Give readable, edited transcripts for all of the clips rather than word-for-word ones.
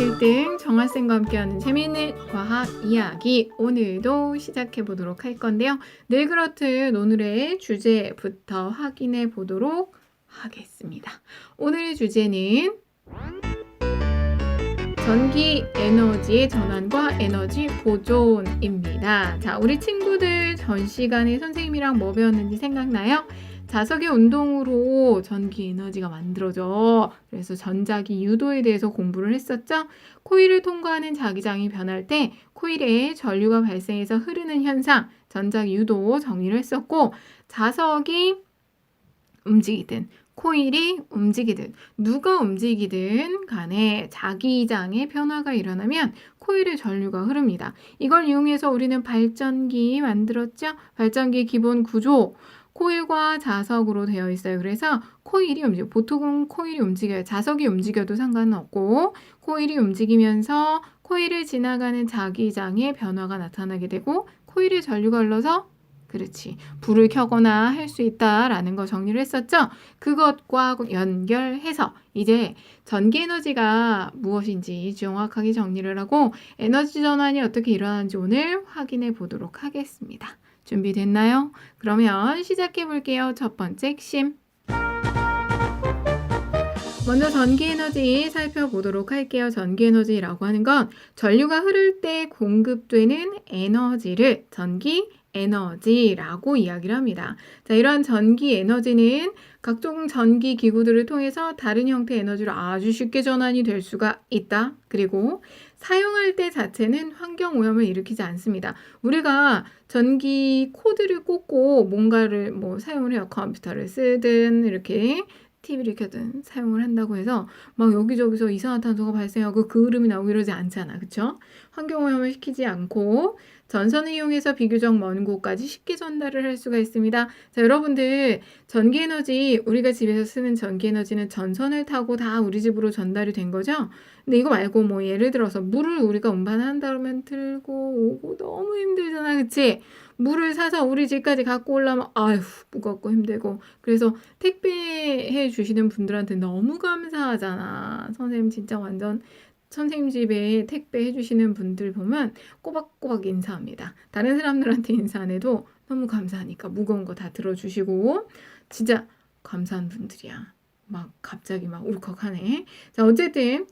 1등 정하쌤과 함께하는 재미있는 과학 이야기, 오늘도 시작해 보도록 할 건데요. 늘 그렇듯 오늘의 주제부터 확인해 보도록 하겠습니다. 오늘의 주제는 전기 에너지의 전환과 에너지 보존입니다. 자, 우리 친구들 전 시간에 선생님이랑 뭐 배웠는지 생각나요? 자석의 운동으로 전기 에너지가 만들어져. 그래서 전자기 유도에 대해서 공부를 했었죠. 코일을 통과하는 자기장이 변할 때 코일에 전류가 발생해서 흐르는 현상, 전자기 유도 정의를 했었고, 자석이 움직이든 코일이 움직이든 누가 움직이든 간에 자기장의 변화가 일어나면 코일의 전류가 흐릅니다. 이걸 이용해서 우리는 발전기 만들었죠. 발전기 기본 구조, 코일과 자석으로 되어 있어요. 그래서 코일이 움직여, 보통은 코일이 움직여요. 자석이 움직여도 상관은 없고, 코일이 움직이면서 코일을 지나가는 자기장의 변화가 나타나게 되고, 코일에 전류가 흘러서 그렇지, 불을 켜거나 할 수 있다라는 거 정리를 했었죠. 그것과 연결해서 이제 전기 에너지가 무엇인지 정확하게 정리를 하고 에너지 전환이 어떻게 일어나는지 오늘 확인해 보도록 하겠습니다. 준비됐나요? 그러면 시작해 볼게요. 첫 번째 핵심. 먼저 전기 에너지 살펴보도록 할게요. 전기 에너지라고 하는 건 전류가 흐를 때 공급되는 에너지를 전기 에너지라고 이야기를 합니다. 자, 이러한 전기 에너지는 각종 전기 기구들을 통해서 다른 형태의 에너지로 아주 쉽게 전환이 될 수가 있다. 그리고 사용할 때 자체는 환경 오염을 일으키지 않습니다. 우리가 전기 코드를 꽂고 뭔가를 사용을 해요. 컴퓨터를 쓰든 이렇게 TV를 켜든 사용을 한다고 해서 막 여기저기서 이산화탄소가 발생하고 그 흐름이 나오고 이러지 않잖아. 그쵸? 환경오염을 시키지 않고 전선을 이용해서 비교적 먼 곳까지 쉽게 전달을 할 수가 있습니다. 자, 여러분들 전기에너지, 우리가 집에서 쓰는 전기에너지는 전선을 타고 다 우리 집으로 전달이 된 거죠? 근데 이거 말고 예를 들어서 물을 우리가 운반한다 그러면 들고 오고 너무 힘들잖아. 그치? 물을 사서 우리 집까지 갖고 오려면 아휴 무겁고 힘들고, 그래서 택배해 주시는 분들한테 너무 감사하잖아. 선생님 진짜 완전 선생님 집에 택배 해주시는 분들 보면 꼬박꼬박 인사합니다. 다른 사람들한테 인사 안 해도 너무 감사하니까 무거운 거 다 들어주시고 진짜 감사한 분들이야. 막 갑자기 막 울컥하네. 자, 어쨌든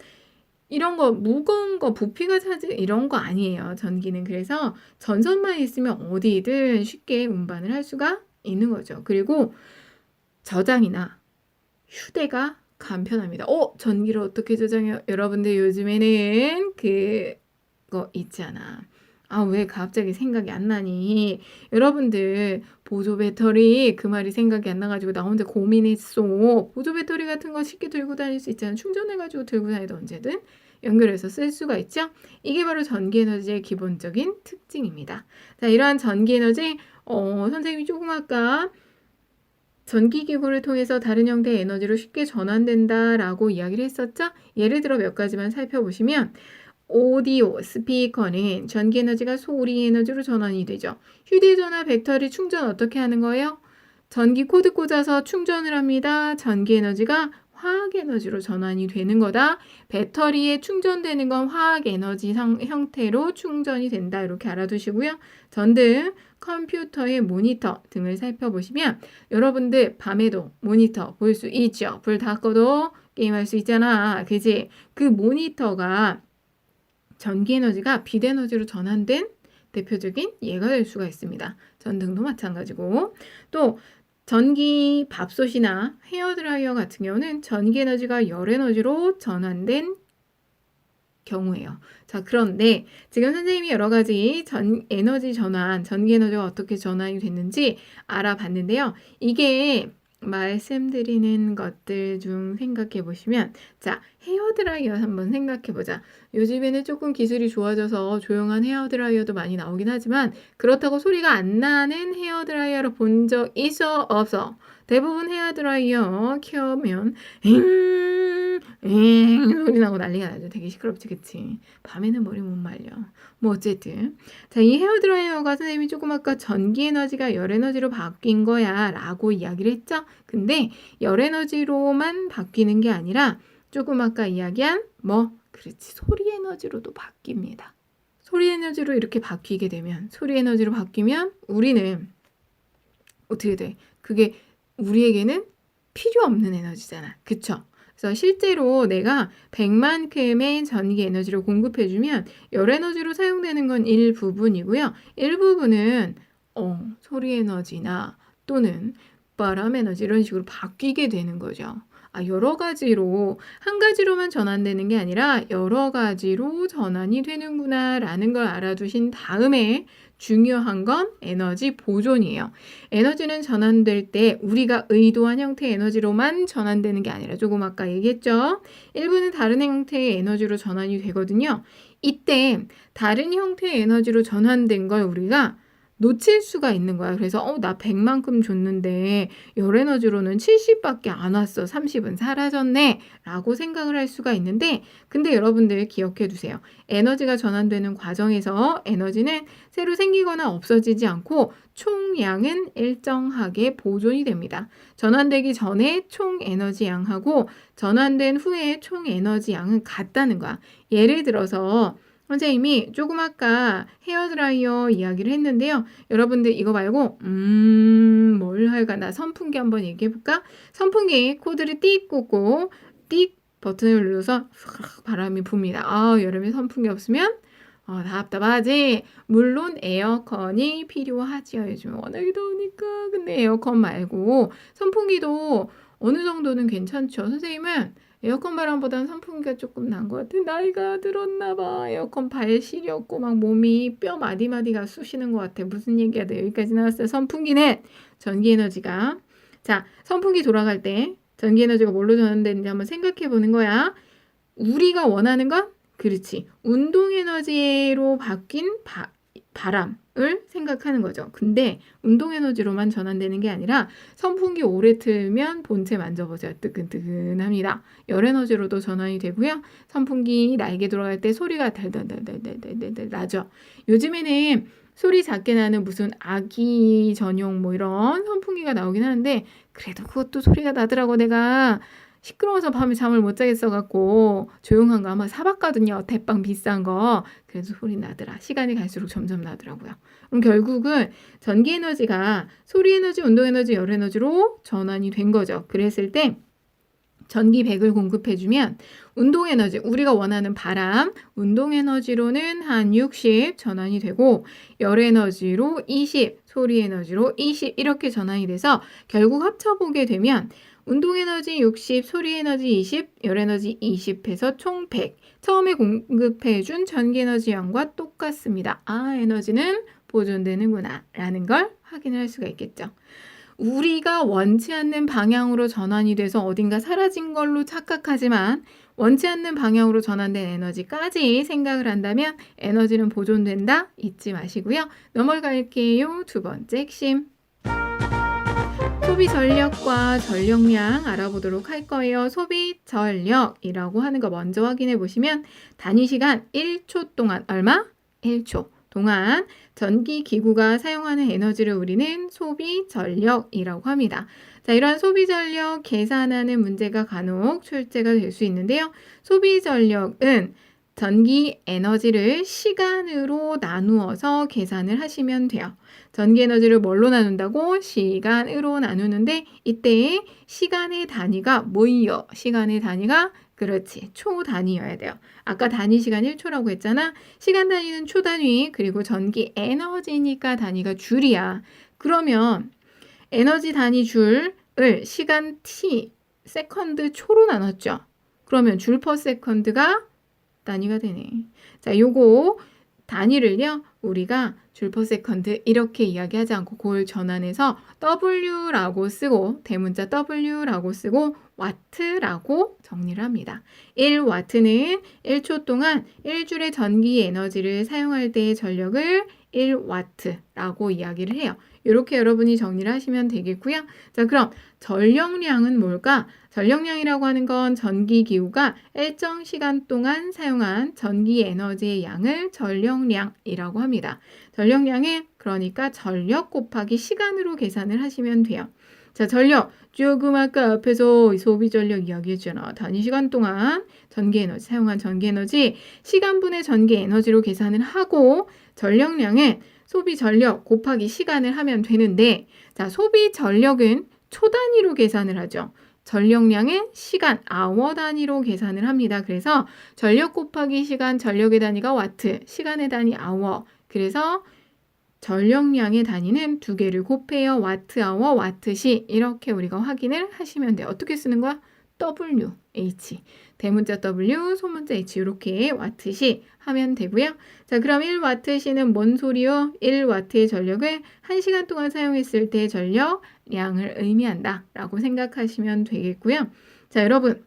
이런 거 무거운 거 부피가 차지 이런 거 아니에요. 전기는. 그래서 전선만 있으면 어디든 쉽게 운반을 할 수가 있는 거죠. 그리고 저장이나 휴대가 간편합니다. 전기를 어떻게 저장해요? 여러분들 요즘에는 그거 있잖아. 왜 갑자기 생각이 안 나니? 여러분들 보조 배터리, 그 말이 생각이 안 나가지고 나 혼자 고민했어. 보조 배터리 같은 거 쉽게 들고 다닐 수 있잖아. 충전해가지고 들고 다니도 언제든 연결해서 쓸 수가 있죠. 이게 바로 전기 에너지의 기본적인 특징입니다. 자, 이러한 전기 에너지 선생님이 조금 아까 전기기구를 통해서 다른 형태의 에너지로 쉽게 전환된다라고 이야기를 했었죠? 예를 들어 몇 가지만 살펴보시면, 오디오, 스피커는 전기 에너지가 소리 에너지로 전환이 되죠. 휴대전화 배터리 충전 어떻게 하는 거예요? 전기 코드 꽂아서 충전을 합니다. 전기 에너지가 화학 에너지로 전환이 되는 거다. 배터리에 충전되는 건 화학 에너지 형태로 충전이 된다. 이렇게 알아두시고요. 전등, 컴퓨터의 모니터 등을 살펴보시면 여러분들 밤에도 모니터 볼 수 있죠. 불 다 꺼도 게임할 수 있잖아. 그지? 그 모니터가 전기 에너지가 빛 에너지로 전환된 대표적인 예가 될 수가 있습니다. 전등도 마찬가지고, 또 전기 밥솥이나 헤어드라이어 같은 경우는 전기 에너지가 열 에너지로 전환된 경우예요. 자, 그런데 지금 선생님이 여러 가지 에너지 전환, 전기 에너지가 어떻게 전환이 됐는지 알아봤는데요. 이게 말씀드리는 것들 중 생각해 보시면, 자, 헤어드라이어 한번 생각해 보자. 요즘에는 조금 기술이 좋아져서 조용한 헤어드라이어도 많이 나오긴 하지만 그렇다고 소리가 안 나는 헤어드라이어를 본 적 있어? 없어? 대부분 헤어드라이어 켜면 소리 나고 난리가 나죠. 되게 시끄럽지, 그치? 밤에는 머리 못 말려. 어쨌든 자, 이 헤어드라이어가 선생님이 조금 아까 전기 에너지가 열 에너지로 바뀐 거야 라고 이야기를 했죠. 근데 열 에너지로만 바뀌는 게 아니라 조금 아까 이야기한 그렇지. 소리 에너지로도 바뀝니다. 소리 에너지로 이렇게 바뀌게 되면, 소리 에너지로 바뀌면 우리는 어떻게 돼? 그게 우리에게는 필요 없는 에너지잖아. 그쵸? 그래서 실제로 내가 100만큼의 전기 에너지를 공급해주면 열 에너지로 사용되는 건 일부분이고요. 일부분은 소리 에너지나 또는 바람 에너지 이런 식으로 바뀌게 되는 거죠. 여러 가지로 한 가지로만 전환되는 게 아니라 여러 가지로 전환이 되는구나 라는 걸 알아두신 다음에 중요한 건 에너지 보존이에요. 에너지는 전환될 때 우리가 의도한 형태의 에너지로만 전환되는 게 아니라 조금 아까 얘기했죠. 일부는 다른 형태의 에너지로 전환이 되거든요. 이때 다른 형태의 에너지로 전환된 걸 우리가 놓칠 수가 있는 거야. 그래서 나 100만큼 줬는데 열 에너지로는 70밖에 안 왔어. 30은 사라졌네. 라고 생각을 할 수가 있는데 근데 여러분들 기억해 두세요. 에너지가 전환되는 과정에서 에너지는 새로 생기거나 없어지지 않고 총량은 일정하게 보존이 됩니다. 전환되기 전에 총 에너지 양하고 전환된 후에 총 에너지 양은 같다는 거야. 예를 들어서 선생님이 조금 아까 헤어드라이어 이야기를 했는데요. 여러분들 이거 말고 뭘 할까? 나 선풍기 한번 얘기해볼까? 선풍기 코드를 띡 꽂고 띡 버튼을 눌러서 바람이 붑니다. 여름에 선풍기 없으면 답답하지. 물론 에어컨이 필요하지요. 요즘 워낙에 더우니까. 근데 에어컨 말고 선풍기도 어느 정도는 괜찮죠. 선생님은 에어컨 바람보다는 선풍기가 조금 난 것 같아. 나이가 들었나 봐. 에어컨 발 시렸고 막 몸이 뼈 마디마디가 쑤시는 것 같아. 무슨 얘기야? 돼? 여기까지 나왔어요. 선풍기는 전기 에너지가. 자, 선풍기 돌아갈 때 전기 에너지가 뭘로 전환되는지 한번 생각해 보는 거야. 우리가 원하는 건 그렇지. 운동 에너지로 바뀐 바람을 생각하는 거죠. 근데 운동 에너지로만 전환되는 게 아니라 선풍기 오래 틀면 본체 만져보세요. 뜨끈뜨끈합니다. 열 에너지로도 전환이 되고요. 선풍기 날개 돌아갈 때 소리가 달달달달달달달 나죠. 요즘에는 소리 작게 나는 무슨 아기 전용 뭐 이런 선풍기가 나오긴 하는데 그래도 그것도 소리가 나더라고. 내가 시끄러워서 밤에 잠을 못 자겠어갖고 조용한 거 아마 사봤거든요. 대빵 비싼 거. 그래서 소리 나더라. 시간이 갈수록 점점 나더라고요. 그럼 결국은 전기 에너지가 소리 에너지, 운동 에너지, 열 에너지로 전환이 된 거죠. 그랬을 때 전기 100을 공급해주면 운동 에너지, 우리가 원하는 바람, 운동 에너지로는 한 60 전환이 되고 열 에너지로 20, 소리 에너지로 20 이렇게 전환이 돼서 결국 합쳐보게 되면 운동 에너지 60, 소리 에너지 20, 열 에너지 20 해서 총 100. 처음에 공급해준 전기 에너지 양과 똑같습니다. 에너지는 보존되는구나 라는 걸 확인할 수가 있겠죠. 우리가 원치 않는 방향으로 전환이 돼서 어딘가 사라진 걸로 착각하지만 원치 않는 방향으로 전환된 에너지까지 생각을 한다면 에너지는 보존된다? 잊지 마시고요. 넘어갈게요. 두 번째 핵심. 소비 전력과 전력량 알아보도록 할 거예요. 소비 전력이라고 하는 거 먼저 확인해 보시면 단위 시간 1초 동안 얼마? 1초 동안 전기 기구가 사용하는 에너지를 우리는 소비 전력이라고 합니다. 자, 이러한 소비 전력 계산하는 문제가 간혹 출제가 될 수 있는데요. 소비 전력은 전기 에너지를 시간으로 나누어서 계산을 하시면 돼요. 전기 에너지를 뭘로 나눈다고? 시간으로 나누는데 이때 시간의 단위가 뭐예요? 시간의 단위가 그렇지. 초 단위여야 돼요. 아까 단위 시간 1초라고 했잖아. 시간 단위는 초 단위 그리고 전기 에너지니까 단위가 줄이야. 그러면 에너지 단위 줄을 시간 t, 세컨드 초로 나눴죠. 그러면 줄 퍼 세컨드가 단위가 되네. 자, 요거 단위를요. 우리가 줄 퍼 세컨드 이렇게 이야기하지 않고 그걸 전환해서 W라고 쓰고 대문자 W라고 쓰고 와트라고 정리를 합니다. 1와트는 1초 동안 1줄의 전기 에너지를 사용할 때의 전력을 1와트라고 이야기를 해요. 이렇게 여러분이 정리를 하시면 되겠고요. 자, 그럼 전력량은 뭘까? 전력량이라고 하는 건 전기기구가 일정 시간 동안 사용한 전기 에너지의 양을 전력량이라고 합니다. 전력량은 그러니까 전력 곱하기 시간으로 계산을 하시면 돼요. 자, 전력. 조금 아까 앞에서 소비 전력 이야기했잖아. 단위 시간 동안 전기 에너지, 사용한 전기 에너지, 시간분의 전기 에너지로 계산을 하고 전력량은 소비 전력 곱하기 시간을 하면 되는데, 자, 소비 전력은 초 단위로 계산을 하죠. 전력량은 시간, 아워 단위로 계산을 합니다. 그래서 전력 곱하기 시간, 전력의 단위가 와트, 시간의 단위 아워. 그래서 전력량의 단위는 두 개를 곱해요. 와트 아워, 와트 시. 이렇게 우리가 확인을 하시면 돼요. 어떻게 쓰는 거야? W, H. 대문자 W, 소문자 H. 이렇게 와트 시 하면 되고요. 자, 그럼 1와트 시는 뭔 소리요? 1와트의 전력을 1시간 동안 사용했을 때 전력량을 의미한다 라고 생각하시면 되겠고요. 자, 여러분,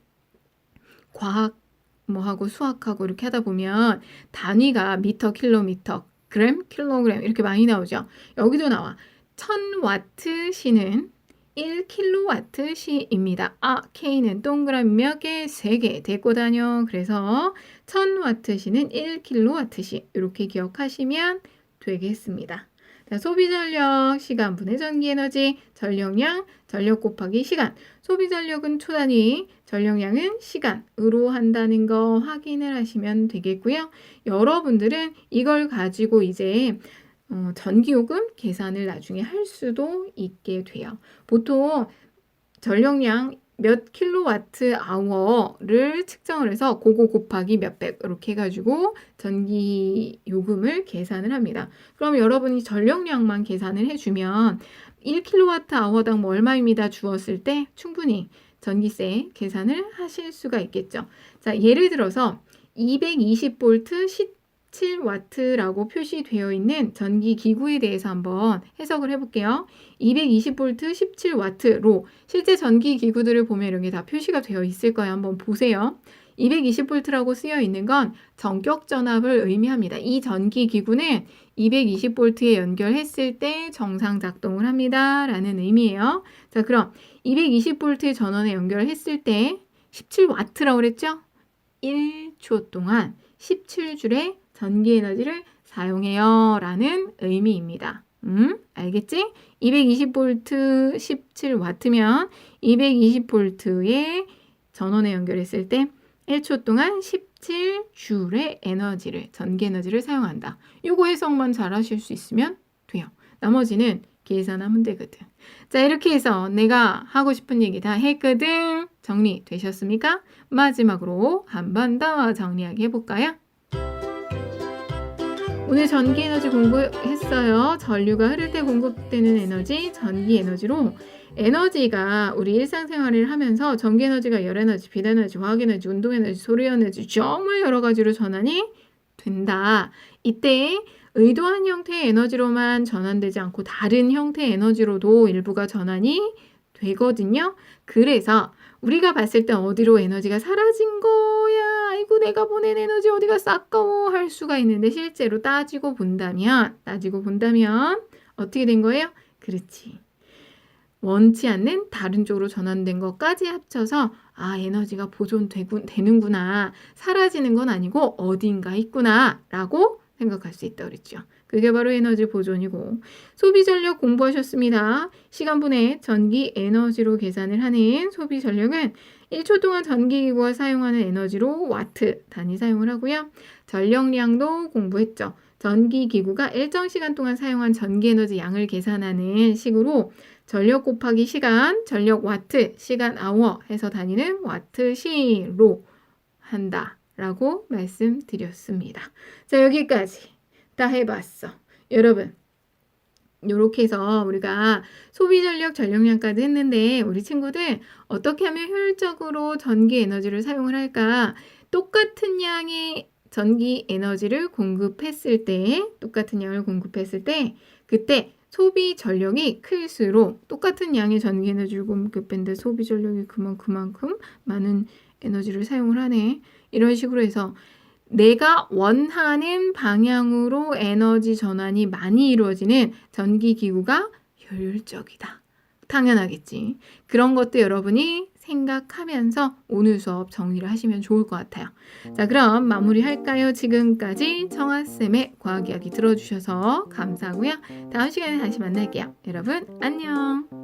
과학 뭐하고 수학하고 이렇게 하다 보면 단위가 미터, 킬로미터, 그램, 킬로그램 이렇게 많이 나오죠. 여기도 나와. 1000와트 시는 1킬로와트 시입니다. 아, K는 동그라미 몇 개? 3개 데리고 다녀. 그래서 1000와트 시는 1킬로와트 시. 이렇게 기억하시면 되겠습니다. 자, 소비 전력, 시간분의 전기 에너지, 전력량, 전력 곱하기 시간. 소비 전력은 초 단위, 전력량은 시간으로 한다는 거 확인을 하시면 되겠고요. 여러분들은 이걸 가지고 이제 전기요금 계산을 나중에 할 수도 있게 돼요. 보통 전력량 몇 킬로와트 아워를 측정을 해서 그거 곱하기 몇백 이렇게 해가지고 전기 요금을 계산을 합니다. 그럼 여러분이 전력량만 계산을 해주면 1킬로와트 아워당 뭐 얼마입니다 주었을 때 충분히 전기세 계산을 하실 수가 있겠죠. 자, 예를 들어서 220V 17W라고 표시되어 있는 전기 기구에 대해서 한번 해석을 해볼게요. 220V 17W로 실제 전기 기구들을 보면 이런 게 다 표시가 되어 있을 거예요. 한번 보세요. 220V라고 쓰여 있는 건 전격 전압을 의미합니다. 이 전기 기구는 220V에 연결했을 때 정상 작동을 합니다. 라는 의미예요. 자, 그럼 220V 전원에 연결했을 때 17W라고 그랬죠? 1초 동안 17줄의 전기 에너지를 사용해요 라는 의미입니다. 알겠지? 220V 17W면 220V에 전원에 연결했을 때 1초 동안 17줄의 에너지를, 전기 에너지를 사용한다. 요거 해석만 잘 하실 수 있으면 돼요. 나머지는 계산하면 되거든. 자, 이렇게 해서 내가 하고 싶은 얘기 다 했거든. 정리되셨습니까? 마지막으로 한 번 더 정리하게 해볼까요? 오늘 전기 에너지 공부했어요. 전류가 흐를 때 공급되는 에너지, 전기 에너지로 에너지가 우리 일상생활을 하면서 전기 에너지가 열 에너지, 빛 에너지, 화학 에너지, 운동 에너지, 소리 에너지 정말 여러 가지로 전환이 된다. 이때 의도한 형태의 에너지로만 전환되지 않고 다른 형태의 에너지로도 일부가 전환이 되거든요. 그래서 우리가 봤을 때 어디로 에너지가 사라진 거야? 아이고 내가 보낸 에너지 어디가 싹까워 할 수가 있는데 실제로 따지고 본다면 어떻게 된 거예요? 그렇지. 원치 않는 다른 쪽으로 전환된 것까지 합쳐서 아 에너지가 보존되는구나. 사라지는 건 아니고 어딘가 있구나 라고 생각할 수 있다고 그랬죠. 그게 바로 에너지 보존이고 소비 전력 공부하셨습니다. 시간분의 전기 에너지로 계산을 하는 소비 전력은 1초 동안 전기기구가 사용하는 에너지로 와트 단위 사용을 하고요. 전력량도 공부했죠. 전기기구가 일정 시간 동안 사용한 전기 에너지 양을 계산하는 식으로 전력 곱하기 시간, 전력 와트, 시간 아워 해서 단위는 와트시로 한다. 라고 말씀드렸습니다. 자, 여기까지 다 해봤어. 여러분, 이렇게 해서 우리가 소비전력, 전력량까지 했는데 우리 친구들 어떻게 하면 효율적으로 전기 에너지를 사용을 할까? 똑같은 양의 전기 에너지를 공급했을 때, 그때 소비 전력이 클수록 똑같은 양의 전기 에너지를 공급했는데 소비 전력이 그만큼 많은 에너지를 사용을 하네. 이런 식으로 해서 내가 원하는 방향으로 에너지 전환이 많이 이루어지는 전기기구가 효율적이다. 당연하겠지. 그런 것도 여러분이 생각하면서 오늘 수업 정리를 하시면 좋을 것 같아요. 자, 그럼 마무리할까요? 지금까지 정아쌤의 과학 이야기 들어주셔서 감사하고요. 다음 시간에 다시 만날게요. 여러분 안녕.